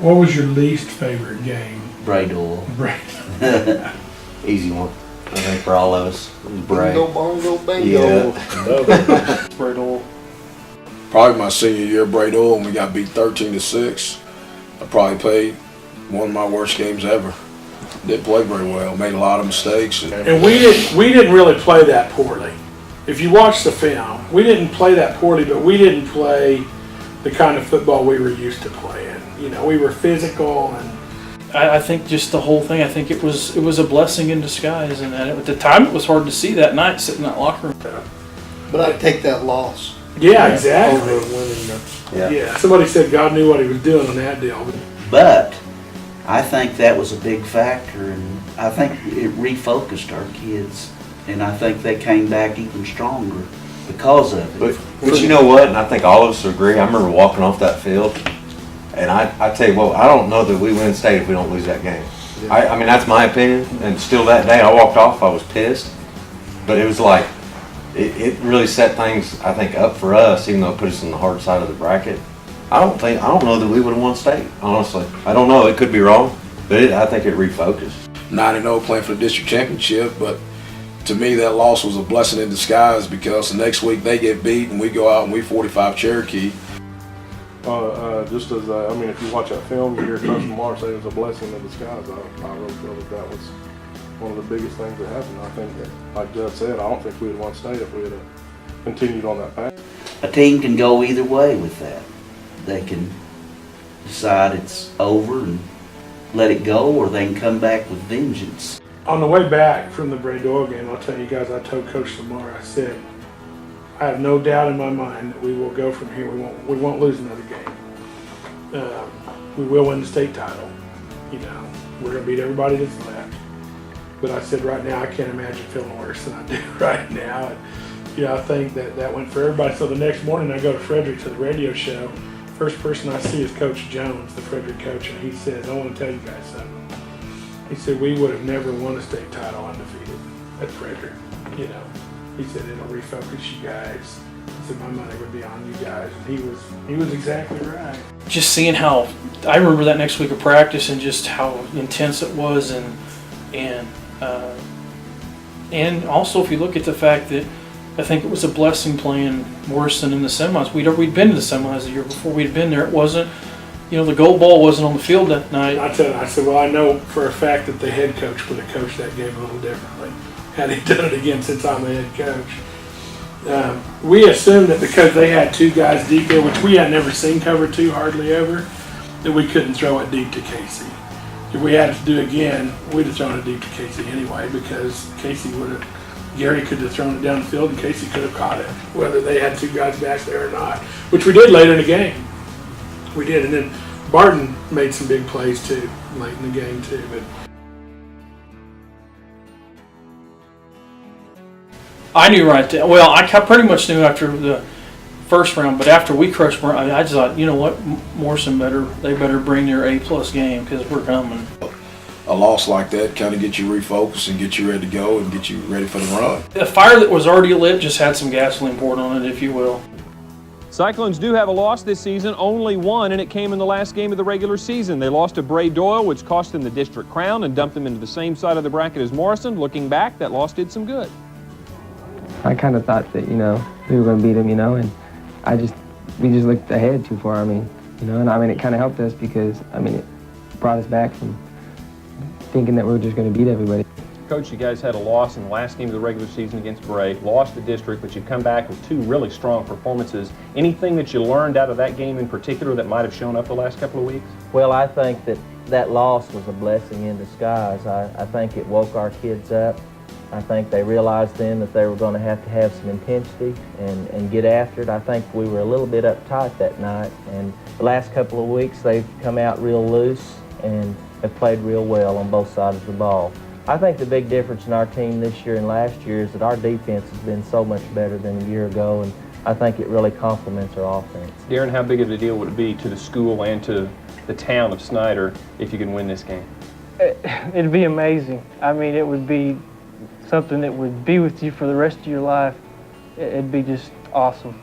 What was your least favorite game? Bray Doyle. Bray. Easy one, I think, for all of us. Bray. Bingo, bongo, bingo. Yeah. Bray Doyle. Probably my senior year, Bray Doyle, when we got beat 13-6. I probably played one of my worst games ever. Didn't play very well. Made a lot of mistakes. And we didn't really play that poorly. If you watch the film, we didn't play that poorly, but we didn't play the kind of football we were used to playing. You know, we were physical and. I think just the whole thing. I think it was a blessing in disguise, and at the time it was hard to see that night sitting in that locker room. But I'd take that loss. Yeah, exactly. Over winning Yeah, somebody said God knew what he was doing on that deal. But I think that was a big factor, and I think it refocused our kids, and I think they came back even stronger because of it. But you know what, and I think all of us agree, I remember walking off that field, and I tell you what, I don't know that we win state if we don't lose that game. I mean, that's my opinion, and still that day I walked off, I was pissed, but it was like, it really set things, I think, up for us, even though it put us on the hard side of the bracket. I don't know that we would have won state, honestly. I don't know, it could be wrong, but I think it refocused. 9-0 playing for the district championship, but to me that loss was a blessing in disguise because the next week they get beat and we go out and we 45 Cherokee. Just as, if you watch that film, you hear Coach Lamar say it was a blessing in disguise. I really feel that was one of the biggest things that happened. I think that, like Jeff said, I don't think we would have won state if we had continued on that path. A team can go either way with that. They can decide it's over and let it go, or they can come back with vengeance. On the way back from the Bray Doyle game, I'll tell you guys, I told Coach Lamar, I said, I have no doubt in my mind that we will go from here. We won't lose another game. We will win the state title. You know, we're going to beat everybody that's left. But I said right now, I can't imagine feeling worse than I do right now. And, I think that went for everybody. So the next morning, I go to Frederick to the radio show. First person I see is Coach Jones, the Frederick coach, and he says, I want to tell you guys something. He said, we would have never won a state title undefeated at Frederick. He said, it'll refocus you guys. He said, my money would be on you guys. And he was exactly right. Just seeing how, I remember that next week of practice and just how intense it was, and also if you look at the fact that I think it was a blessing playing worse than in the semis. We'd been to the semis the year before. We'd been there. It wasn't, the gold ball wasn't on the field that night. I said, well, I know for a fact that the head coach would have coached that game a little differently had he done it again since I'm the head coach. We assumed that because they had two guys deep there, which we had never seen cover two hardly ever, that we couldn't throw it deep to Casey. If we had to do it again, we'd have thrown it deep to Casey anyway, because Gary could have thrown it down the field and Casey could have caught it, whether they had two guys back there or not, which we did later in the game. We did, and then Barton made some big plays too, late in the game too. But I knew right there. Well, I pretty much knew after the first round, but after we crushed Morrison, I just thought, you know what, Morrison they better bring their A+ game because we're coming. A loss like that kind of gets you refocused and get you ready to go and get you ready for the run. The fire that was already lit just had some gasoline poured on it, if you will. Cyclones do have a loss this season, only one, and it came in the last game of the regular season. They lost to Bray Doyle, which cost them the district crown and dumped them into the same side of the bracket as Morrison. Looking back, that loss did some good. I kind of thought that, we were going to beat them, and we just looked ahead too far. And it kind of helped us because, it brought us back from thinking that we were just going to beat everybody. Coach, you guys had a loss in the last game of the regular season against Bray, lost the district, but you've come back with two really strong performances. Anything that you learned out of that game in particular that might have shown up the last couple of weeks? Well, I think that loss was a blessing in disguise. I think it woke our kids up. I think they realized then that they were going to have some intensity and get after it. I think we were a little bit uptight that night, and the last couple of weeks they've come out real loose and have played real well on both sides of the ball. I think the big difference in our team this year and last year is that our defense has been so much better than a year ago, and I think it really complements our offense. Darren, how big of a deal would it be to the school and to the town of Snyder if you can win this game? It'd be amazing. It would be something that would be with you for the rest of your life. It'd be just awesome.